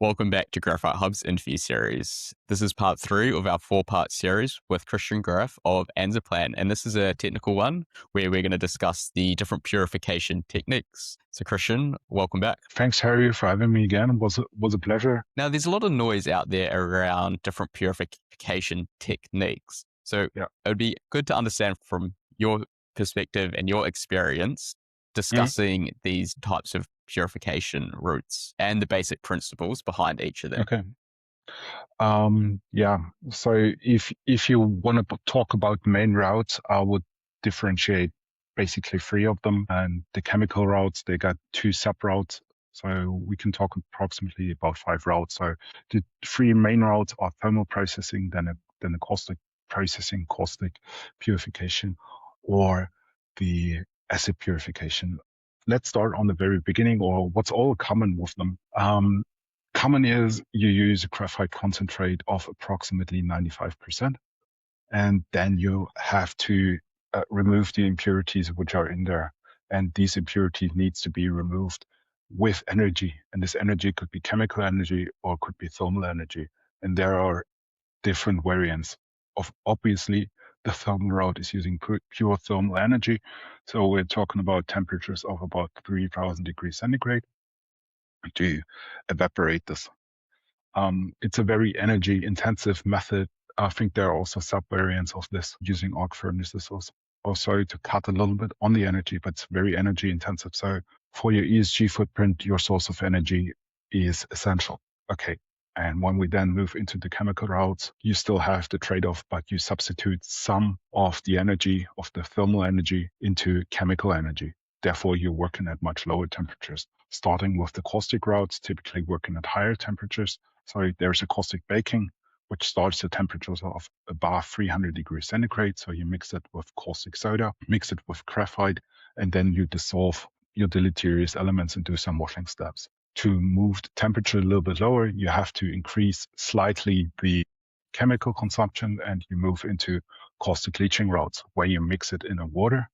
Welcome back to Graphite Hub's interview series. This is part 3 of our 4-part series with Christian Graf of Anzaplan, and this is a technical one where we're going to discuss the different purification techniques. So Christian, welcome back. Thanks, Harry, for having me again. It was a pleasure. Now, there's a lot of noise out there around different purification techniques. So Yeah. it would be good to understand from your perspective and your experience Mhm. discussing these types of purification routes and the basic principles behind each of them. Okay. Yeah. So if you want to talk about main routes, I would differentiate basically 3 of them. And the chemical routes, they got 2 sub routes. So we can talk approximately about 5 routes. So the 3 main routes are thermal processing, then the caustic processing, caustic purification, or the acid purification. Let's start on the very beginning, or what's all common with them. Common is you use a graphite concentrate of approximately 95%, and then you have to remove the impurities which are in there. And these impurities needs to be removed with energy. And this energy could be chemical energy or could be thermal energy. And there are different variants of, obviously, the thermal route is using pure thermal energy. So we're talking about temperatures of about 3000 degrees centigrade to evaporate this. It's a very energy intensive method. I think there are also sub variants of this using arc furnaces also to cut a little bit on the energy, but it's very energy intensive. So for your ESG footprint, your source of energy is essential. Okay. And when we then move into the chemical routes, you still have the trade-off, but you substitute some of the energy of the thermal energy into chemical energy. Therefore, you're working at much lower temperatures. Starting with the caustic routes, typically working at higher temperatures. So there's a caustic baking, which starts at temperatures of above 300 degrees centigrade. So you mix it with caustic soda, mix it with graphite, and then you dissolve your deleterious elements and do some washing steps. To move the temperature a little bit lower, you have to increase slightly the chemical consumption, and you move into caustic leaching routes where you mix it in a water,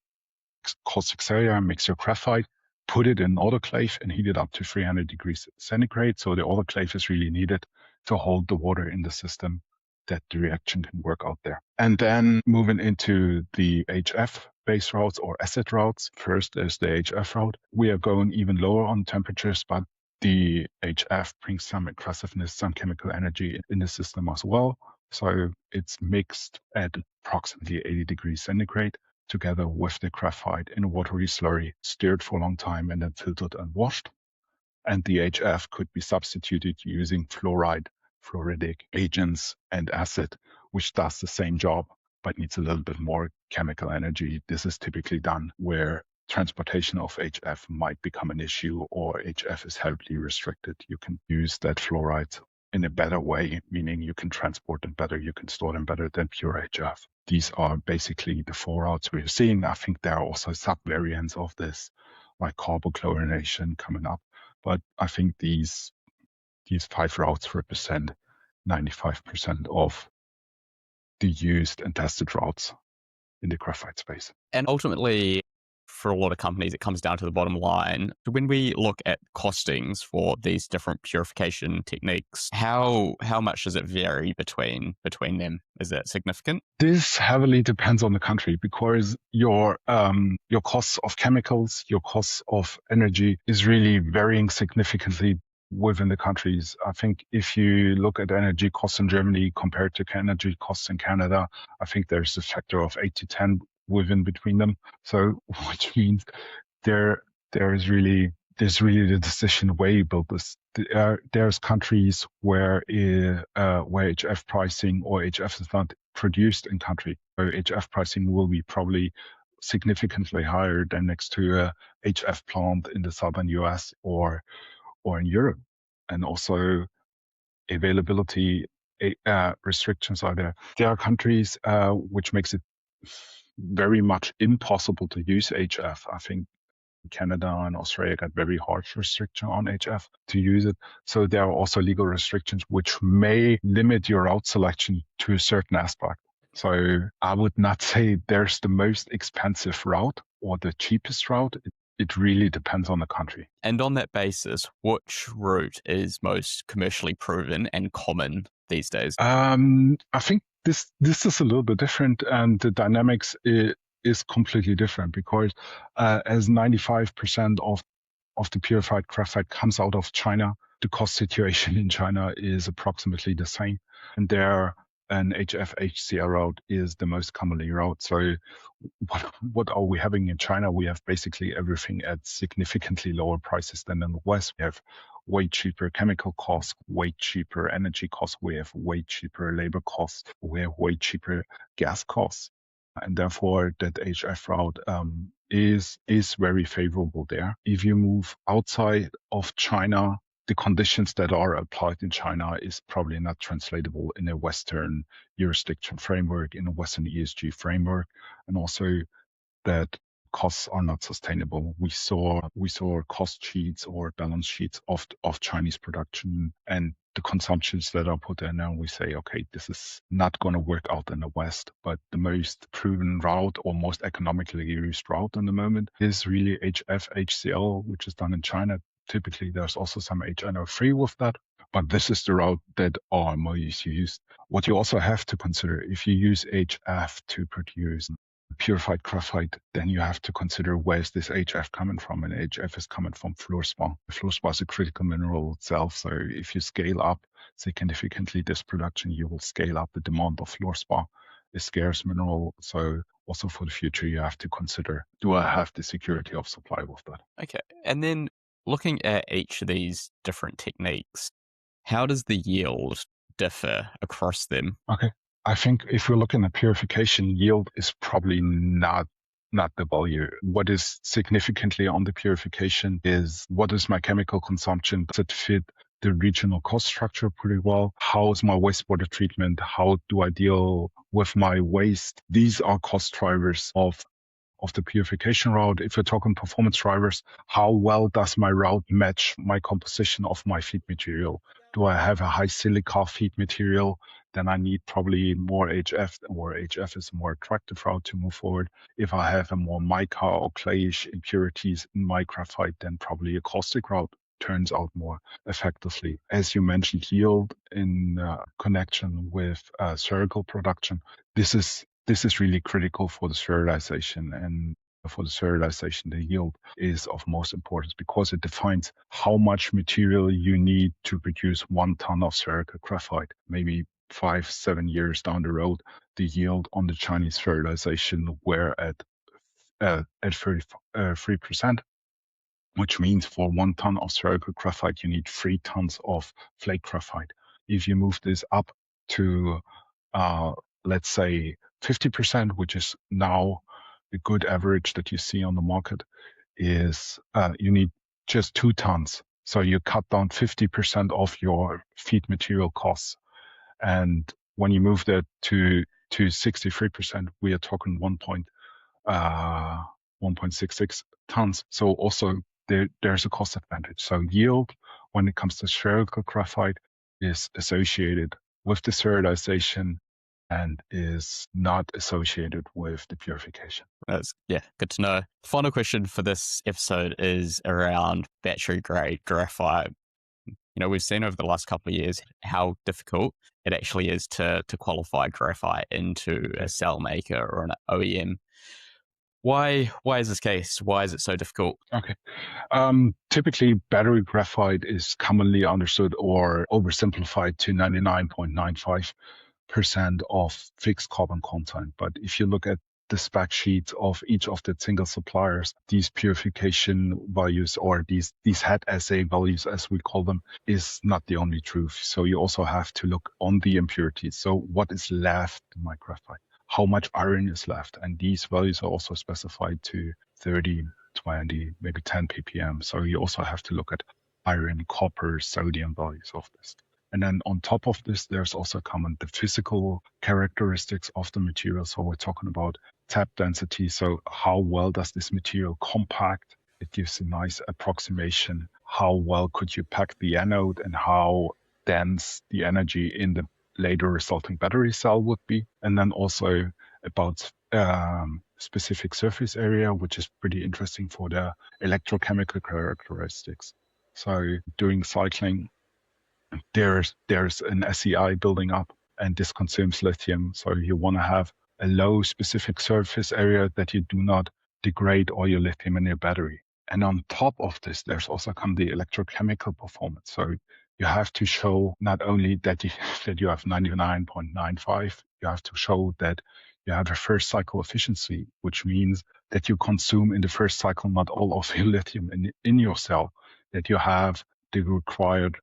caustic soda, mix your graphite, put it in autoclave and heat it up to 300 degrees centigrade. So the autoclave is really needed to hold the water in the system that the reaction can work out there. And then moving into the HF base routes or acid routes. First is the HF route. We are going even lower on temperatures, but the HF brings some aggressiveness, some chemical energy in the system as well. So it's mixed at approximately 80 degrees centigrade together with the graphite in a watery slurry, stirred for a long time and then filtered and washed. And the HF could be substituted using fluoridic agents and acid, which does the same job, but needs a little bit more chemical energy. This is typically done where transportation of HF might become an issue or HF is heavily restricted. You can use that fluoride in a better way, meaning you can transport them better, you can store them better than pure HF. These are basically the 4 routes we're seeing. I think there are also sub-variants of this, like carbochlorination coming up. But I think these 5 routes represent 95% of the used and tested routes in the graphite space. And ultimately, for a lot of companies, it comes down to the bottom line. When we look at costings for these different purification techniques, how much does it vary between them? Is it significant? This heavily depends on the country because your costs of chemicals, your costs of energy is really varying significantly within the countries. I think if you look at energy costs in Germany compared to energy costs in Canada, I think there's a factor of 8 to 10 within between them. So which means there's really the decision way about this. There's countries where HF pricing or HF is not produced in country, where HF pricing will be probably significantly higher than next to a HF plant in the southern US or in Europe. And also availability restrictions are there. There are countries which makes it very much impossible to use HF. I think Canada and Australia got very harsh restriction on HF to use it. So there are also legal restrictions which may limit your route selection to a certain aspect. So I would not say there's the most expensive route or the cheapest route. it really depends on the country. And on that basis, which route is most commercially proven and common these days? I think this is a little bit different, and the dynamics is completely different because as 95% of the purified graphite comes out of China, the cost situation in China is approximately the same, and there an HF-HCl route is the most commonly route. So what are we having in China? We have basically everything at significantly lower prices than in the West. We have way cheaper chemical costs, way cheaper energy costs. We have way cheaper labor costs. We have way cheaper gas costs. And therefore, that HF route is very favorable there. If you move outside of China, the conditions that are applied in China is probably not translatable in a Western jurisdiction framework, in a Western ESG framework, and also that costs are not sustainable. We saw cost sheets or balance sheets of Chinese production and the consumptions that are put in, and we say, okay, this is not going to work out in the West. But the most proven route or most economically used route in the moment is really HF-HCl, which is done in China. Typically, there's also some HNO3 with that, but this is the route that RMO is used. What you also have to consider, if you use HF to produce purified graphite, then you have to consider where is this HF coming from, and HF is coming from fluorspar. Fluorspar is a critical mineral itself, so if you scale up significantly this production, you will scale up the demand of fluorspar, a scarce mineral. So also for the future, you have to consider, do I have the security of supply with that? Okay. And then looking at each of these different techniques, how does the yield differ across them? Okay. I think if we're looking at purification, yield is probably not the value. What is significantly on the purification is what is my chemical consumption? Does it fit the regional cost structure pretty well? How is my wastewater treatment? How do I deal with my waste? These are cost drivers of the purification route. If you're talking performance drivers, how well does my route match my composition of my feed material? Do I have a high silica feed material? Then I need probably more HF, or HF is a more attractive route to move forward. If I have a more mica or clayish impurities in my graphite, then probably a caustic route turns out more effectively. As you mentioned, yield in connection with spherical production, this is really critical for the sterilization, and for the sterilization, the yield is of most importance because it defines how much material you need to produce 1 ton of spherical graphite. Maybe 5-7 years down the road, the yield on the Chinese sterilization were at 33%, which means for 1 ton of spherical graphite, you need 3 tons of flake graphite. If you move this up to, let's say, 50%, which is now a good average that you see on the market, is you need just 2 tons. So you cut down 50% of your feed material costs. And when you move that to 63%, we are talking 1.66 tons. So also there's a cost advantage. So yield, when it comes to spherical graphite, is associated with the sterilization and is not associated with the purification. That's good to know. Final question for this episode is around battery grade graphite. We've seen over the last couple of years how difficult it actually is to qualify graphite into a cell maker or an OEM. Why is this case? Why is it so difficult? Okay. Typically, battery graphite is commonly understood or oversimplified to 99.95% of fixed carbon content. But if you look at the spec sheets of each of the single suppliers, these purification values, or these head assay values, as we call them, is not the only truth. So you also have to look on the impurities. So what is left in my graphite? How much iron is left? And these values are also specified to 30, 20, maybe 10 ppm. So you also have to look at iron, copper, sodium values of this. And then on top of this, there's also common the physical characteristics of the material. So we're talking about tap density. So how well does this material compact? It gives a nice approximation. How well could you pack the anode, and how dense the energy in the later resulting battery cell would be? And then also about specific surface area, which is pretty interesting for the electrochemical characteristics. So during cycling, there's an SEI building up, and this consumes lithium. So you want to have a low specific surface area that you do not degrade all your lithium in your battery. And on top of this, there's also come the electrochemical performance. So you have to show not only that you have 99.95, you have to show that you have a first cycle efficiency, which means that you consume in the first cycle not all of your lithium in your cell, that you have the required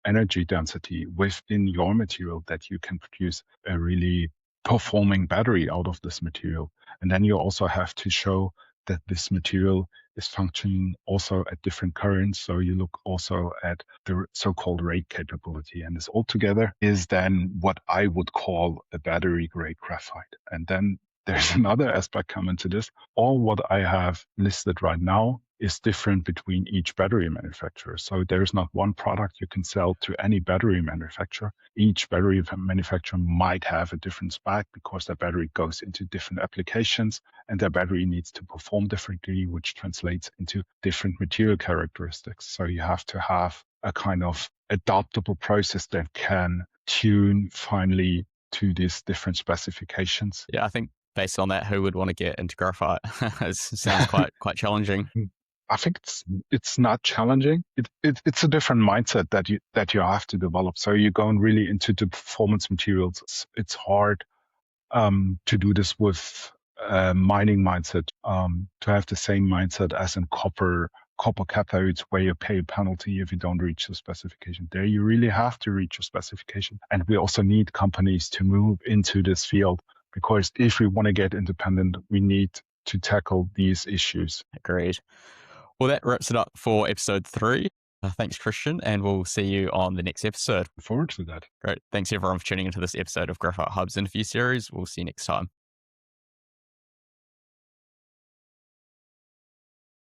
energy density within your material that you can produce a really performing battery out of this material. And then you also have to show that this material is functioning also at different currents. So you look also at the so-called rate capability. And this altogether is then what I would call a battery grade graphite. And then there's another aspect coming to this. All what I have listed right now is different between each battery manufacturer. So there's not one product you can sell to any battery manufacturer. Each battery manufacturer might have a different spec because their battery goes into different applications and their battery needs to perform differently, which translates into different material characteristics. So you have to have a kind of adaptable process that can tune finally to these different specifications. Yeah, I think based on that, who would want to get into graphite? It sounds quite challenging. I think it's not challenging. It's a different mindset that you have to develop. So you're going really into the performance materials. It's hard to do this with a mining mindset. To have the same mindset as in copper cathodes, where you pay a penalty if you don't reach the specification. There, you really have to reach a specification, and we also need companies to move into this field because if we want to get independent, we need to tackle these issues. Agreed. Well, that wraps it up for episode 3. Thanks, Christian, and we'll see you on the next episode. Look forward to that. Great. Thanks, everyone, for tuning into this episode of Graphite Hub's interview series. We'll see you next time.